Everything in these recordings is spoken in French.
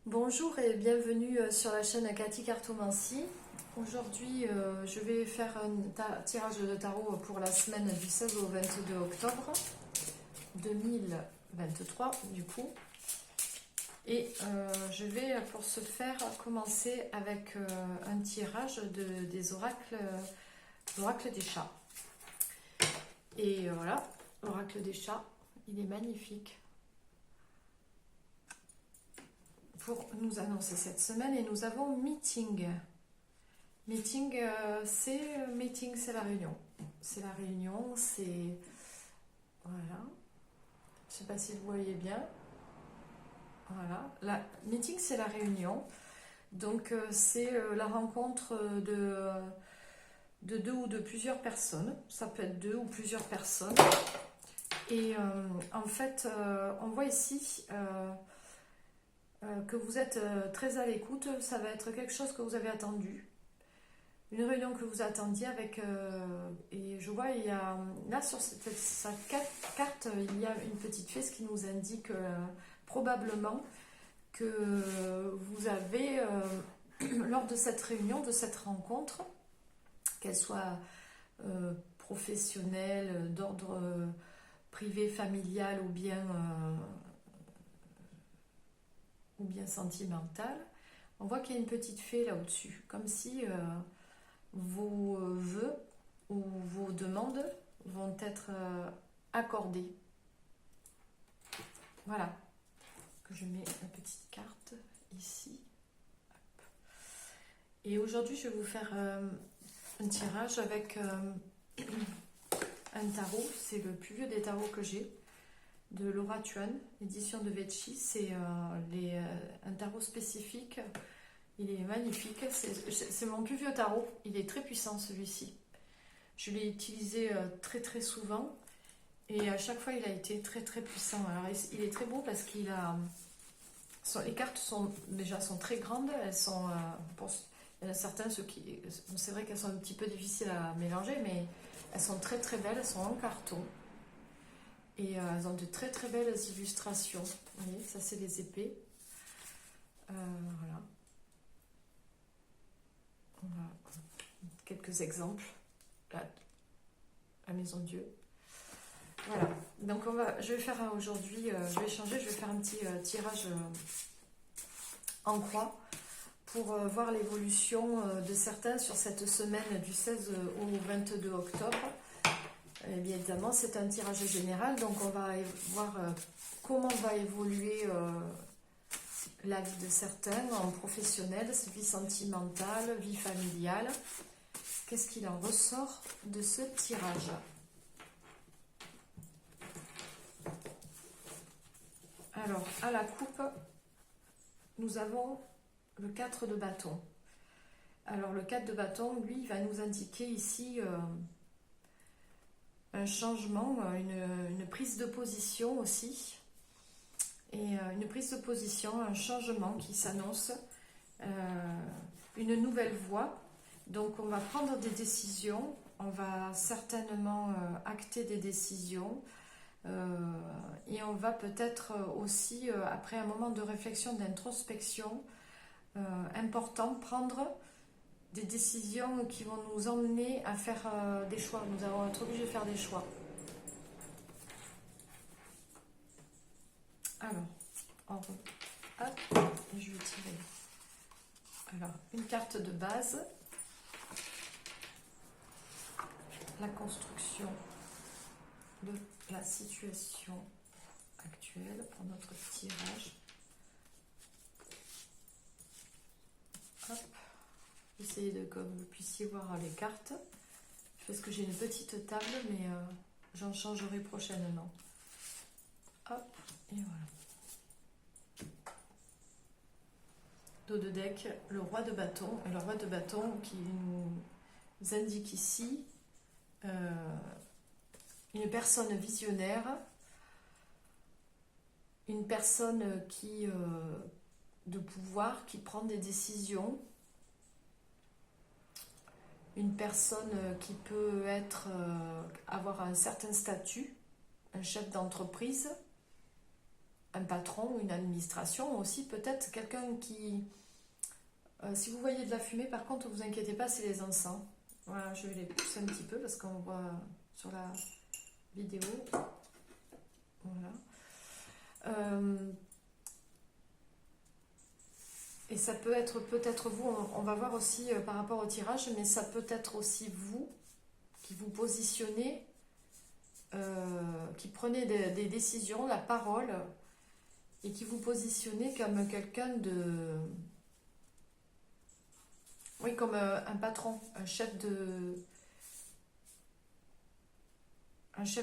Bonjour et bienvenue sur la chaîne Cathy Cartomancie. Aujourd'hui, je vais faire un tirage de tarot pour la semaine du 16 au 22 octobre 2023 du coup. Et je vais pour ce faire commencer avec un tirage des oracles, l'oracle des chats. Et voilà, l'oracle des chats, il est magnifique pour nous annoncer cette semaine. Et nous avons meeting. Meeting, c'est la réunion. C'est la réunion, c'est... Voilà. Je ne sais pas si vous voyez bien. Voilà. Meeting, c'est la réunion. Donc, c'est la rencontre de deux ou de plusieurs personnes. Ça peut être deux ou plusieurs personnes. Et en fait, on voit ici que vous êtes très à l'écoute. Ça va être quelque chose que vous avez attendu. Une réunion que vous attendiez avec... et je vois, il y a... Là, sur sa carte, il y a une petite fée, ce qui nous indique probablement que vous avez, lors de cette réunion, de cette rencontre, qu'elle soit professionnelle, d'ordre privé, familial ou bien sentimental, on voit qu'il y a une petite fée là au-dessus, comme si... vos vœux ou vos demandes vont être accordées. Voilà, que je mets la petite carte ici. Hop. Et aujourd'hui, je vais vous faire un tirage avec un tarot. C'est le plus vieux des tarots que j'ai, de Laura Tuan, édition de Vecchi. C'est un tarot spécifique. Il est magnifique, c'est mon plus vieux tarot, il est très puissant celui-ci. Je l'ai utilisé très très souvent et à chaque fois il a été très très puissant. Alors il est très beau parce qu'il a... Les cartes sont très grandes, elles sont... il y en a certains, c'est vrai qu'elles sont un petit peu difficiles à mélanger, mais elles sont très très belles, elles sont en carton. Et elles ont de très très belles illustrations. Vous voyez, ça c'est les épées. Voilà. Quelques exemples. La maison Dieu. Voilà. Donc je vais faire aujourd'hui, je vais changer, je vais faire un petit tirage en croix pour voir l'évolution de certains sur cette semaine du 16 au 22 octobre. Et bien évidemment, c'est un tirage général, donc on va voir comment va évoluer la vie de certains en professionnel, vie sentimentale, vie familiale. Qu'est-ce qu'il en ressort de ce tirage? Alors, à la coupe, nous avons le 4 de bâton. Alors, le 4 de bâton, lui, il va nous indiquer ici un changement, une prise de position aussi. Et une prise de position, un changement qui s'annonce, une nouvelle voie. Donc on va prendre des décisions, on va certainement acter des décisions et on va peut-être aussi, après un moment de réflexion, d'introspection important, prendre des décisions qui vont nous emmener à faire des choix. Nous allons être obligés de faire des choix. Alors, hop, je vais tirer. Alors, une carte de base. La construction de la situation actuelle pour notre tirage. Hop. Essayez que vous puissiez voir les cartes. Parce que j'ai une petite table, mais j'en changerai prochainement. Hop, et voilà. Dos de deck, le roi de bâton. Et le roi de bâton qui nous indique ici une personne visionnaire, une personne de pouvoir, qui prend des décisions, une personne qui peut avoir un certain statut, un chef d'entreprise, un patron ou une administration, aussi peut-être quelqu'un qui... si vous voyez de la fumée, par contre, ne vous inquiétez pas, c'est les encens. Voilà, je vais les pousser un petit peu parce qu'on voit sur la vidéo. Voilà. Et ça peut être peut-être vous, on va voir aussi par rapport au tirage, mais ça peut être aussi vous qui vous positionnez, qui prenez des décisions, la parole, et qui vous positionnez comme quelqu'un de... Oui, comme un patron, un chef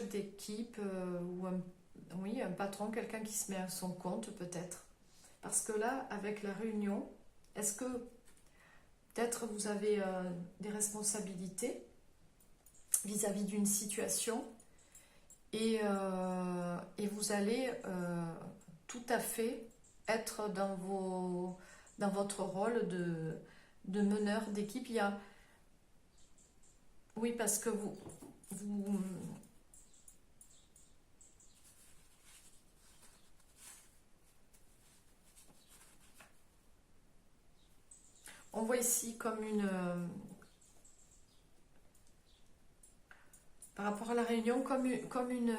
d'équipe, ou oui, un patron, quelqu'un qui se met à son compte peut-être. Parce que là, avec la réunion, est-ce que peut-être vous avez des responsabilités vis-à-vis d'une situation et vous allez tout à fait être dans votre rôle de meneur d'équipe. Oui, parce que vous on voit ici comme par rapport à la réunion, comme une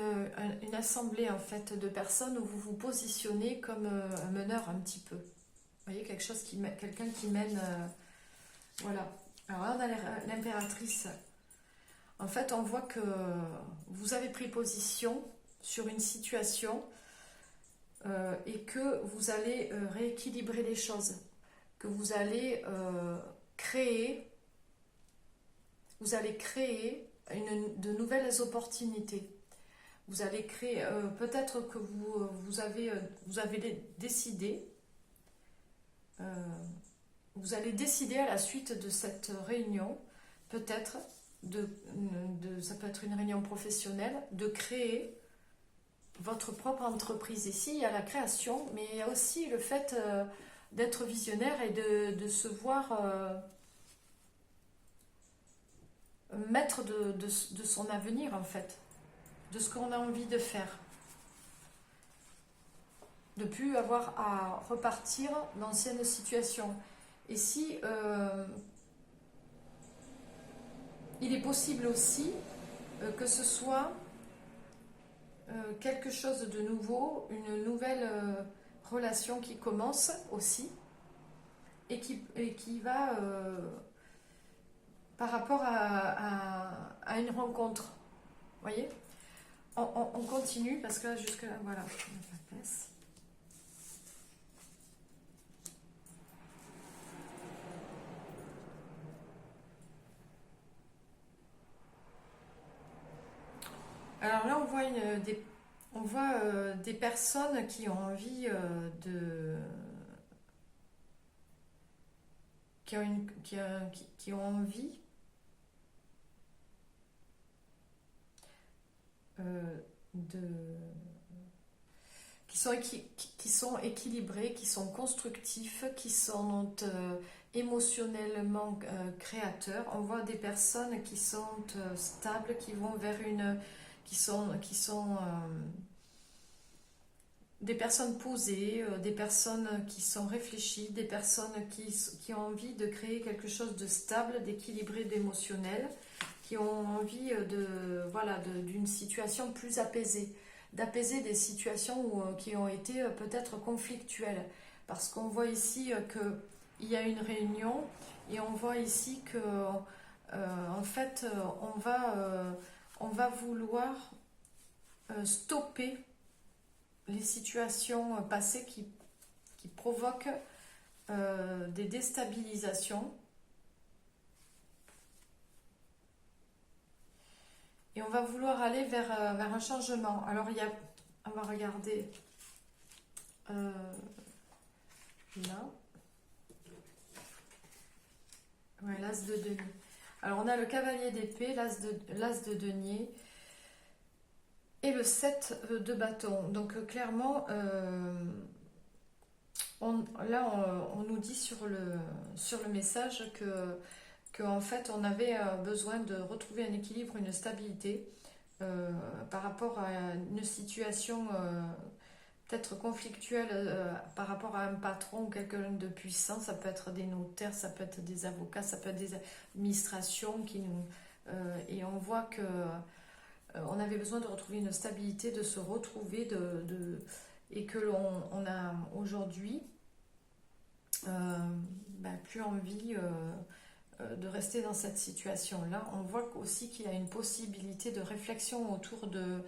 assemblée en fait de personnes où vous vous positionnez comme un meneur un petit peu. Vous voyez, quelqu'un qui mène, voilà. Alors là, on a l'impératrice. En fait, on voit que vous avez pris position sur une situation et que vous allez rééquilibrer les choses, que vous allez créer de nouvelles opportunités. Vous allez créer, peut-être que vous avez décidé, vous allez décider à la suite de cette réunion, peut-être, ça peut être une réunion professionnelle, de créer votre propre entreprise. Ici, il y a la création, mais il y a aussi le fait d'être visionnaire et de se voir maître de son avenir, en fait, de ce qu'on a envie de faire. De plus avoir à repartir d'anciennes situations. Et si il est possible aussi que ce soit quelque chose de nouveau, une nouvelle relation qui commence aussi et qui va par rapport à une rencontre. Vous voyez, on continue parce que là, jusque là, voilà, on n'a pas de place. Alors là, on voit des personnes qui ont envie qui ont envie qui sont équilibrés, qui sont constructifs, qui sont émotionnellement créateurs. On voit des personnes qui sont stables, qui vont vers qui sont des personnes posées, des personnes qui sont réfléchies, des personnes qui ont envie de créer quelque chose de stable, d'équilibré, d'émotionnel, qui ont envie d'une situation plus apaisée, d'apaiser des situations qui ont été peut-être conflictuelles. Parce qu'on voit ici qu'il y a une réunion et on voit ici que en fait on va vouloir stopper les situations passées qui provoquent des déstabilisations. Et on va vouloir aller vers un changement. Alors, on va regarder là. Ouais, l'as de denier. Alors, on a le cavalier d'épée, l'as de denier et le 7 de bâton. Donc, clairement, on nous dit sur le message que en fait on avait besoin de retrouver un équilibre, une stabilité par rapport à une situation peut-être conflictuel par rapport à un patron ou quelqu'un de puissant. Ça peut être des notaires, ça peut être des avocats, ça peut être des administrations qui nous... et on voit que on avait besoin de retrouver une stabilité, de se retrouver, et que on a aujourd'hui plus envie de rester dans cette situation-là. On voit aussi qu'il y a une possibilité de réflexion autour de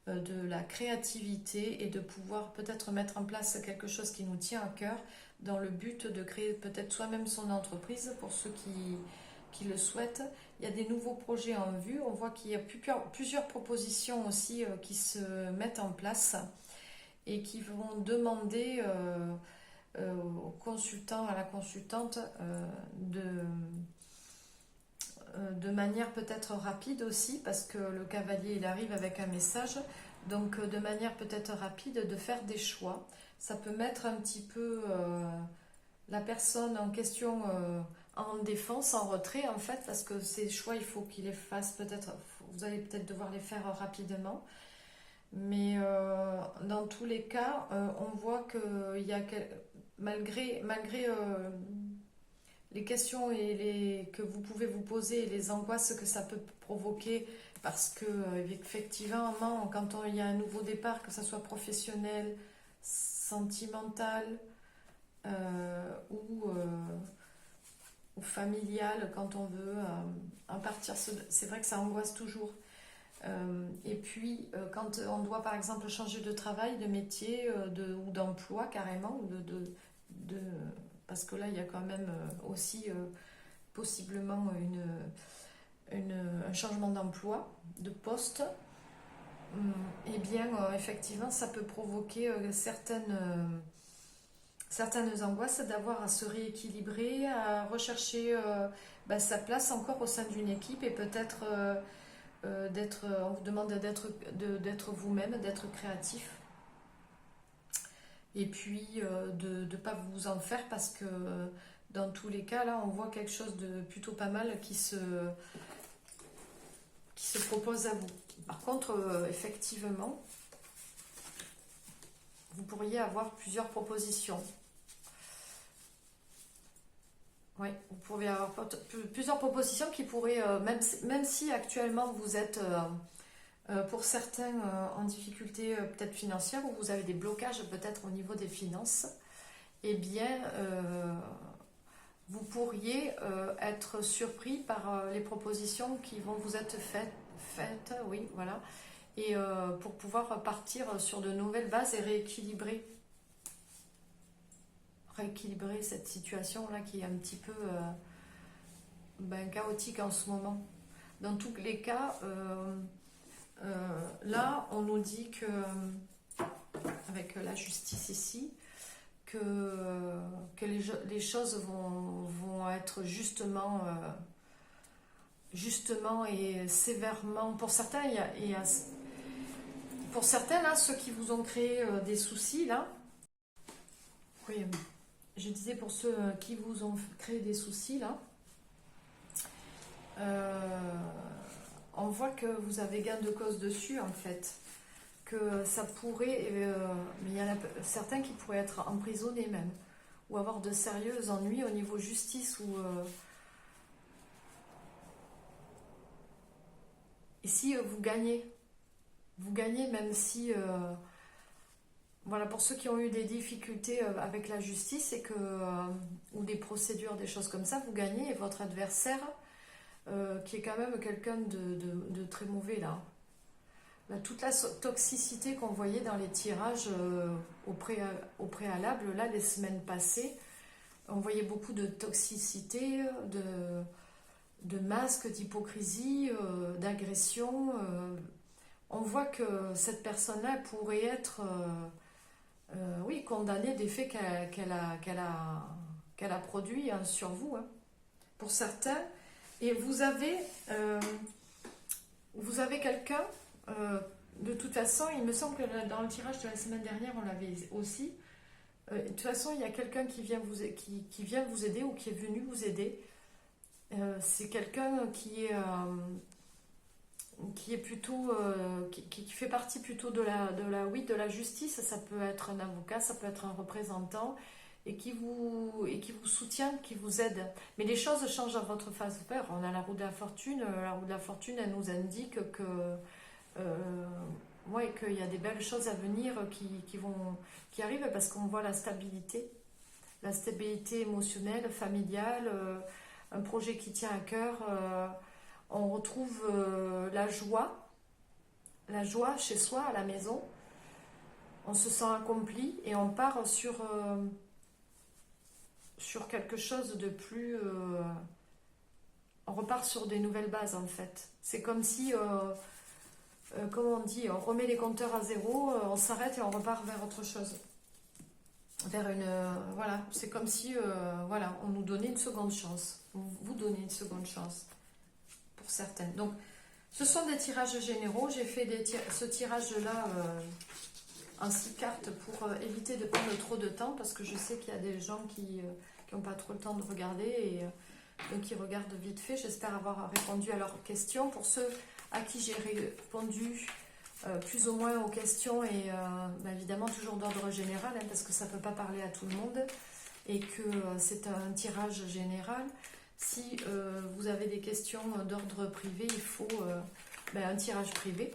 la créativité et de pouvoir peut-être mettre en place quelque chose qui nous tient à cœur dans le but de créer peut-être soi-même son entreprise pour ceux qui le souhaitent. Il y a des nouveaux projets en vue. On voit qu'il y a plusieurs propositions aussi qui se mettent en place et qui vont demander au consultant, à la consultante de manière peut-être rapide aussi, parce que le cavalier il arrive avec un message, donc de manière peut-être rapide de faire des choix. Ça peut mettre un petit peu la personne en question en défense, en retrait en fait, parce que ces choix il faut qu'il les fasse peut-être, vous allez peut-être devoir les faire rapidement. Mais dans tous les cas, on voit que il y a malgré les questions que vous pouvez vous poser et les angoisses que ça peut provoquer, parce que effectivement, quand il y a un nouveau départ, que ce soit professionnel, sentimental ou familial, quand on veut en partir, c'est vrai que ça angoisse toujours. Et puis, quand on doit par exemple changer de travail, de métier ou d'emploi carrément, parce que là, il y a quand même aussi possiblement un changement d'emploi, de poste, et bien, effectivement, ça peut provoquer certaines angoisses d'avoir à se rééquilibrer, à rechercher sa place encore au sein d'une équipe et peut-être... on vous demande d'être vous-même, d'être créatif. Et puis de ne pas vous en faire, parce que dans tous les cas, là, on voit quelque chose de plutôt pas mal qui se propose à vous. Par contre, effectivement, vous pourriez avoir plusieurs propositions. Oui, vous pourriez avoir plusieurs propositions qui pourraient, même si actuellement vous êtes pour certains en difficulté peut-être financière, ou vous avez des blocages peut-être au niveau des finances, eh bien vous pourriez être surpris par les propositions qui vont vous être faites, oui, voilà, et pour pouvoir partir sur de nouvelles bases et rééquilibrer cette situation-là qui est un petit peu chaotique en ce moment. Dans tous les cas, là, on nous dit que, avec la justice ici, que les choses vont être justement et sévèrement. Pour certains, pour certains, là, ceux qui vous ont créé des soucis, là, oui, je disais pour ceux qui vous ont créé des soucis, là, on voit que vous avez gain de cause dessus, en fait. Que ça pourrait... mais il y en a certains qui pourraient être emprisonnés même. Ou avoir de sérieux ennuis au niveau justice. Et si vous gagnez même si... voilà, pour ceux qui ont eu des difficultés avec la justice ou des procédures, des choses comme ça, vous gagnez, et votre adversaire, qui est quand même quelqu'un de très mauvais là. Toute la toxicité qu'on voyait dans les tirages au préalable, là, les semaines passées, on voyait beaucoup de toxicité, de masques, d'hypocrisie, d'agression. On voit que cette personne-là pourrait être... oui, condamnée des faits qu'elle a produits sur vous, hein, pour certains. Et vous avez quelqu'un, de toute façon, il me semble que dans le tirage de la semaine dernière, on l'avait aussi. De toute façon, il y a quelqu'un qui vient vous aider ou qui est venu vous aider. C'est quelqu'un qui est qui est plutôt qui fait partie plutôt de la justice. Ça peut être un avocat, ça peut être un représentant et qui vous soutient, qui vous aide. Mais les choses changent à votre faveur. On a la roue de la fortune. La roue de la fortune, elle nous indique que ouais, qu'il y a des belles choses à venir qui arrivent parce qu'on voit la stabilité émotionnelle, familiale, un projet qui tient à cœur. On retrouve la joie chez soi, à la maison. On se sent accompli et on part sur quelque chose de plus... on repart sur des nouvelles bases en fait. C'est comme si, comme on dit, on remet les compteurs à zéro, on s'arrête et on repart vers autre chose. Vers une... voilà, c'est comme si, voilà, on nous donnait une seconde chance. Vous donnez une seconde chance, pour certaines. Donc, ce sont des tirages généraux. J'ai fait ce tirage-là en 6 cartes pour éviter de prendre trop de temps, parce que je sais qu'il y a des gens qui n'ont pas trop le temps de regarder et donc qui regardent vite fait. J'espère avoir répondu à leurs questions. Pour ceux à qui j'ai répondu plus ou moins aux questions et évidemment toujours d'ordre général, hein, parce que ça ne peut pas parler à tout le monde et que c'est un tirage général. Si vous avez des questions d'ordre privé, il faut un tirage privé.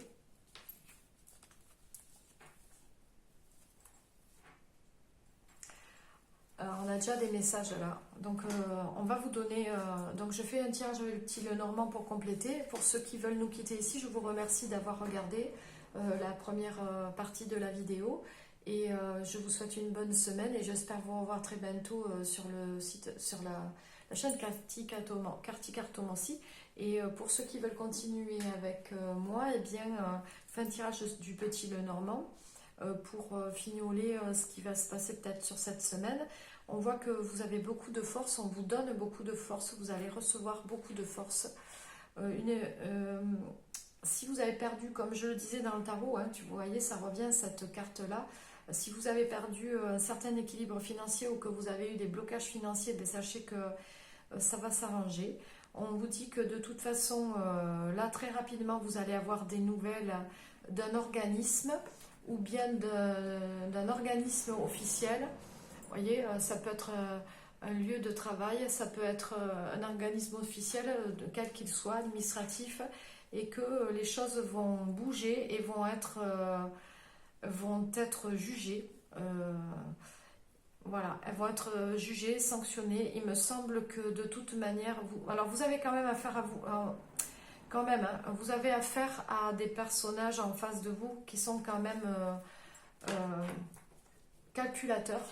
On a déjà des messages là. Donc on va vous donner... donc je fais un tirage avec le Normand pour compléter. Pour ceux qui veulent nous quitter ici, je vous remercie d'avoir regardé la première partie de la vidéo. Et je vous souhaite une bonne semaine et j'espère vous revoir très bientôt sur le site, sur la chaîne Cartomancie. Et pour ceux qui veulent continuer avec moi, eh bien, je fais un tirage du Petit Lenormand pour fignoler ce qui va se passer peut-être sur cette semaine. On voit que vous avez beaucoup de force, on vous donne beaucoup de force, vous allez recevoir beaucoup de force. Si vous avez perdu, comme je le disais dans le tarot, hein, vous voyez, ça revient cette carte-là. Si vous avez perdu un certain équilibre financier ou que vous avez eu des blocages financiers, bien, sachez que ça va s'arranger. On vous dit que de toute façon, là, très rapidement, vous allez avoir des nouvelles d'un organisme ou bien d'un organisme officiel. Vous voyez, ça peut être un lieu de travail, ça peut être un organisme officiel, quel qu'il soit, administratif, et que les choses vont bouger et vont être jugées. Voilà, elles vont être jugées, sanctionnées. Il me semble que de toute manière, alors vous avez quand même affaire à vous, quand même, hein, vous avez affaire à des personnages en face de vous qui sont quand même calculateurs.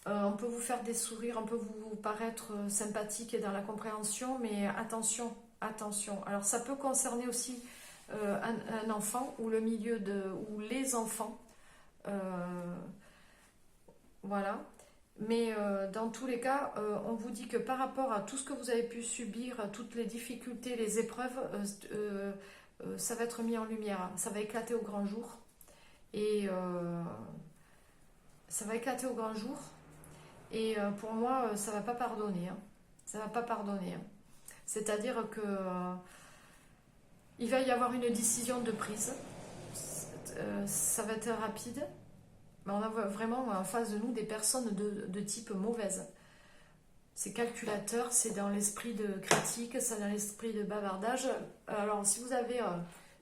On peut vous faire des sourires, on peut vous paraître sympathique et dans la compréhension, mais attention, attention. Alors ça peut concerner aussi un enfant ou le milieu ou les enfants. Voilà. Mais dans tous les cas, on vous dit que par rapport à tout ce que vous avez pu subir, toutes les difficultés, les épreuves, ça va être mis en lumière. Ça va éclater au grand jour. Et ça va éclater au grand jour. Et pour moi, ça ne va pas pardonner. Hein. Ça ne va pas pardonner. Hein. C'est-à-dire que il va y avoir une décision de prise. Ça va être rapide. Mais on a vraiment en face de nous des personnes de type mauvaise. C'est calculateur, c'est dans l'esprit de critique, c'est dans l'esprit de bavardage. Alors si vous avez...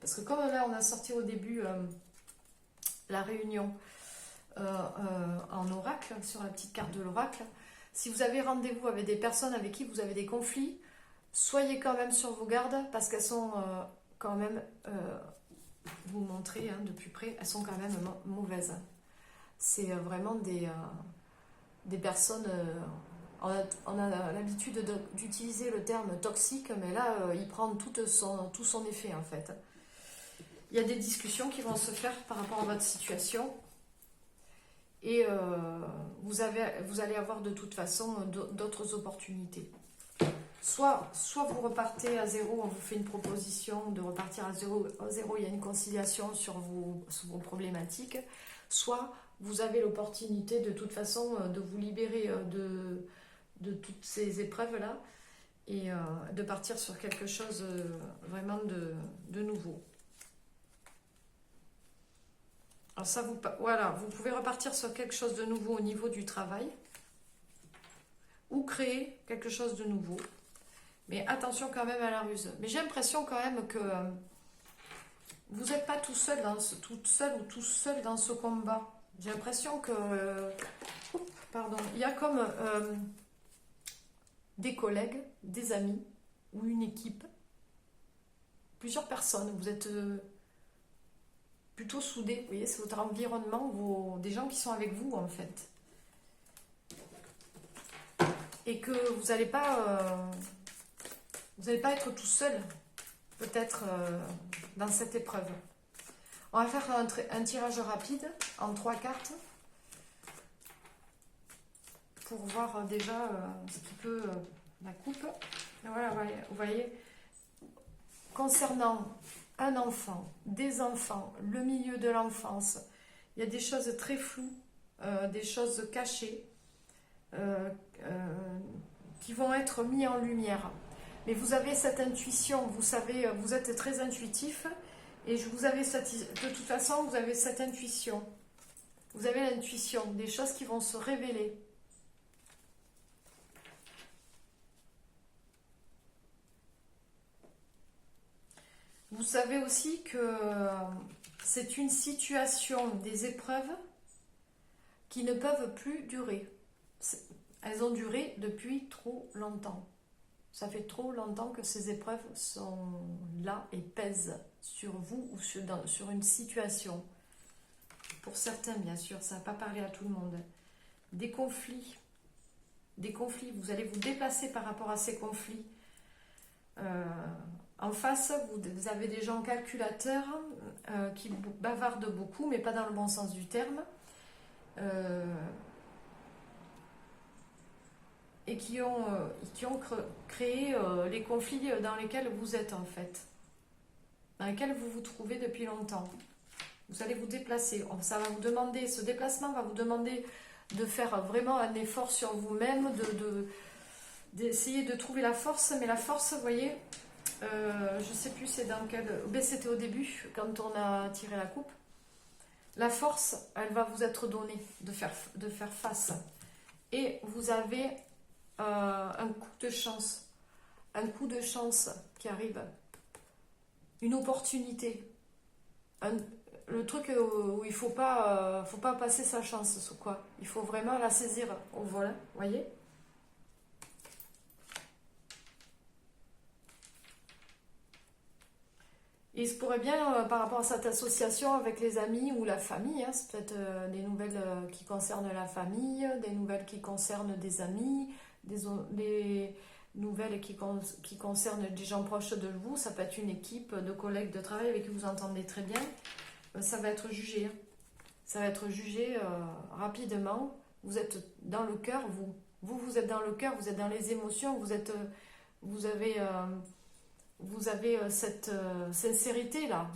parce que comme là on a sorti au début la réunion en oracle, sur la petite carte de l'oracle, si vous avez rendez-vous avec des personnes avec qui vous avez des conflits, soyez quand même sur vos gardes parce qu'elles sont quand même, vous montrer de plus près, elles sont quand même mauvaises. C'est vraiment des personnes, on a l'habitude d'utiliser le terme toxique, mais là il prend tout son effet en fait. Il y a des discussions qui vont se faire par rapport à votre situation. Et vous allez avoir de toute façon d'autres opportunités. Soit vous repartez à zéro, on vous fait une proposition de repartir à zéro, il y a une conciliation sur vos problématiques. Soit vous avez l'opportunité de toute façon de vous libérer de toutes ces épreuves-là et de partir sur quelque chose vraiment de nouveau. Alors ça, voilà, vous pouvez repartir sur quelque chose de nouveau au niveau du travail ou créer quelque chose de nouveau. Mais attention quand même à la ruse. Mais j'ai l'impression quand même que vous n'êtes pas tout seul toute seule ou tout seul dans ce combat. J'ai l'impression que pardon, il y a comme des collègues, des amis ou une équipe, plusieurs personnes. Vous êtes plutôt soudés. Vous voyez, c'est votre environnement, des gens qui sont avec vous en fait. Et que vous n'allez pas être tout seul, peut-être dans cette épreuve. On va faire un tirage rapide en 3 cartes pour voir déjà ce qui peut la coupe. Et voilà, vous voyez, concernant un enfant, des enfants, le milieu de l'enfance, il y a des choses très floues, des choses cachées qui vont être mises en lumière. Mais vous avez cette intuition, vous savez, vous êtes très intuitif et de toute façon, vous avez cette intuition. Vous avez l'intuition, des choses qui vont se révéler. Vous savez aussi que c'est une situation, des épreuves qui ne peuvent plus durer. Elles ont duré depuis trop longtemps. Ça fait trop longtemps que ces épreuves sont là et pèsent sur vous ou sur une situation. Pour certains, bien sûr, ça ne va pas parler à tout le monde. Des conflits, vous allez vous déplacer par rapport à ces conflits. En face, vous avez des gens calculateurs qui bavardent beaucoup, mais pas dans le bon sens du terme. Et qui ont créé les conflits dans lesquels vous êtes en fait. Dans lesquels vous vous trouvez depuis longtemps. Vous allez vous déplacer. Ça va vous demander, ce déplacement va vous demander de faire vraiment un effort sur vous-même, d'essayer de trouver la force. Mais la force, vous voyez, je ne sais plus c'est dans quel... Ben, c'était au début, quand on a tiré la coupe. La force, elle va vous être donnée de faire face. Et vous avez un coup de chance qui arrive. Une opportunité. Le truc où il ne faut pas passer sa chance, quoi. Il faut vraiment la saisir au vol, vous voyez ? Et il se pourrait bien, par rapport à cette association avec les amis ou la famille, hein, c'est peut-être des nouvelles qui concernent la famille, des nouvelles qui concernent des amis, des nouvelles qui concernent des gens proches de vous. Ça peut être une équipe de collègues de travail avec qui vous entendez très bien. Ça va être jugé. Hein. Ça va être jugé rapidement. Vous êtes dans le cœur, vous êtes dans le cœur, vous êtes dans les émotions, vous avez cette sincérité là.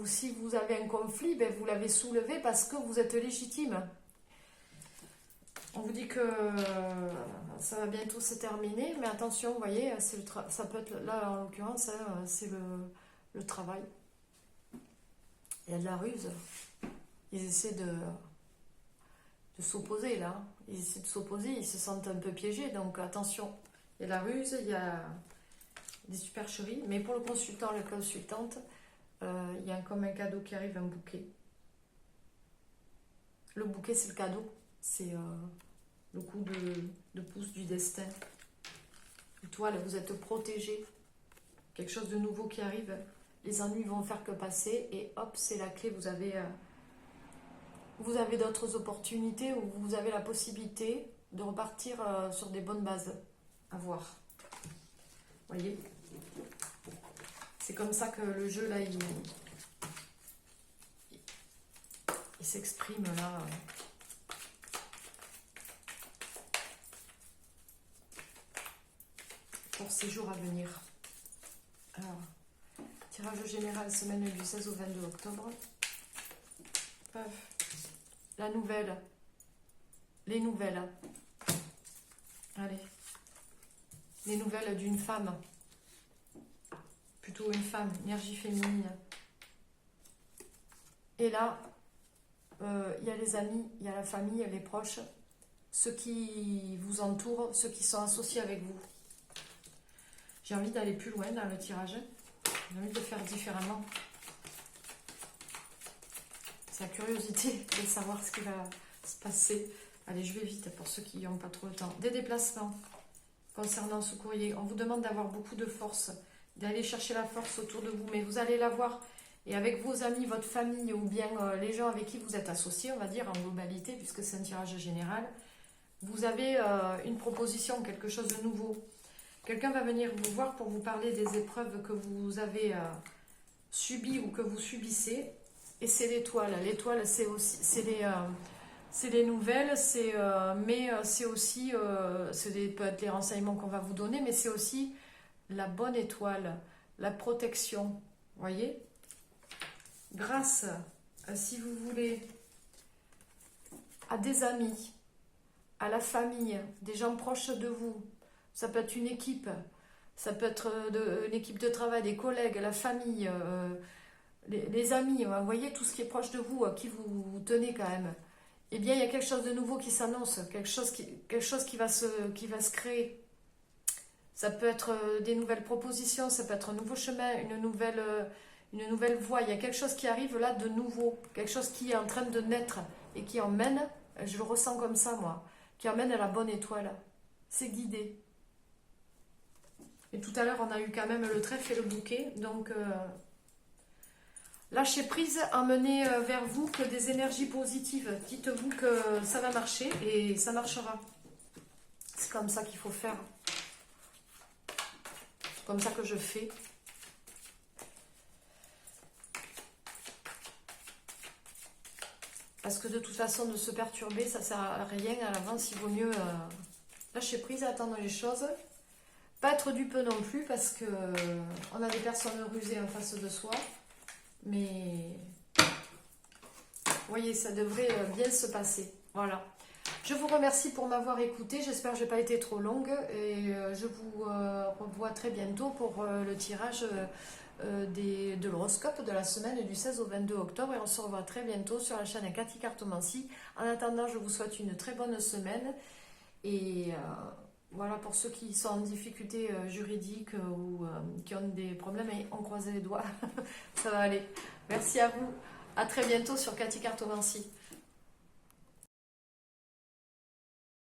Si vous avez un conflit, ben, vous l'avez soulevé parce que vous êtes légitime. On vous dit que ça va bientôt se terminer, mais attention, vous voyez, ça peut être là en l'occurrence, hein, c'est le travail. Il y a de la ruse. Ils essaient de s'opposer là. Ils essaient de s'opposer, ils se sentent un peu piégés, donc attention. Il y a de la ruse, il y a des supercheries, mais pour le consultant, la consultante, il y a comme un cadeau qui arrive, un bouquet. Le bouquet, c'est le cadeau, c'est le coup de pouce du destin. Étoile, vous êtes protégé, quelque chose de nouveau qui arrive, les ennuis vont faire que passer, et hop, c'est la clé, vous avez d'autres opportunités, où vous avez la possibilité de repartir sur des bonnes bases à voir. Vous voyez ? C'est comme ça que le jeu, là, il s'exprime, là. Pour ces jours à venir. Alors, tirage général, semaine du 16 au 22 octobre. Paf. La nouvelle. Les nouvelles. Allez. les nouvelles d'une femme. Plutôt une femme, énergie féminine. Et là, il y a les amis, il y a la famille, les proches, ceux qui vous entourent, ceux qui sont associés avec vous. J'ai envie d'aller plus loin dans le tirage. J'ai envie de le faire différemment. C'est la curiosité de savoir ce qui va se passer. Allez, je vais vite pour ceux qui n'ont pas trop le temps. Des déplacements concernant ce courrier. On vous demande d'avoir beaucoup de force, d'aller chercher la force autour de vous, mais vous allez l'avoir. Et avec vos amis, votre famille ou bien les gens avec qui vous êtes associés, on va dire en globalité, puisque c'est un tirage général, vous avez une proposition, quelque chose de nouveau. Quelqu'un va venir vous voir pour vous parler des épreuves que vous avez subies ou que vous subissez. Et c'est l'étoile. L'étoile, c'est aussi, c'est les nouvelles, mais c'est aussi, peut-être les renseignements qu'on va vous donner, mais c'est aussi la bonne étoile, la protection. Vous voyez ? Grâce, si vous voulez, à des amis, à la famille, des gens proches de vous. Ça peut être une équipe, ça peut être une équipe de travail, des collègues, la famille, les amis. Vous voyez, tout ce qui est proche de vous, à qui vous tenez quand même. Eh bien, il y a quelque chose de nouveau qui s'annonce, quelque chose qui va se créer. Ça peut être des nouvelles propositions, ça peut être un nouveau chemin, une nouvelle voie. Il y a quelque chose qui arrive là de nouveau, quelque chose qui est en train de naître et qui emmène, je le ressens comme ça moi, qui emmène à la bonne étoile. C'est guidé. Et tout à l'heure, on a eu quand même le trèfle et le bouquet. Donc, lâchez prise, emmenez vers vous que des énergies positives. Dites-vous que ça va marcher et ça marchera. C'est comme ça qu'il faut faire. C'est comme ça que je fais. Parce que de toute façon, de se perturber, ça ne sert à rien. À l'avance, il vaut mieux lâcher prise, attendre les choses. Pas être dupe non plus, parce que on a des personnes rusées en face de soi. Mais, vous voyez, ça devrait bien se passer. Voilà. Je vous remercie pour m'avoir écouté. J'espère que je n'ai pas été trop longue. Et je vous revois très bientôt pour le tirage de l'horoscope de la semaine du 16 au 22 octobre. Et on se revoit très bientôt sur la chaîne Cathy Cartomancie. En attendant, je vous souhaite une très bonne semaine. Et voilà, pour ceux qui sont en difficulté juridique ou qui ont des problèmes, on croise les doigts. Ça va aller. Merci à vous. À très bientôt sur Cathy Cartomancie.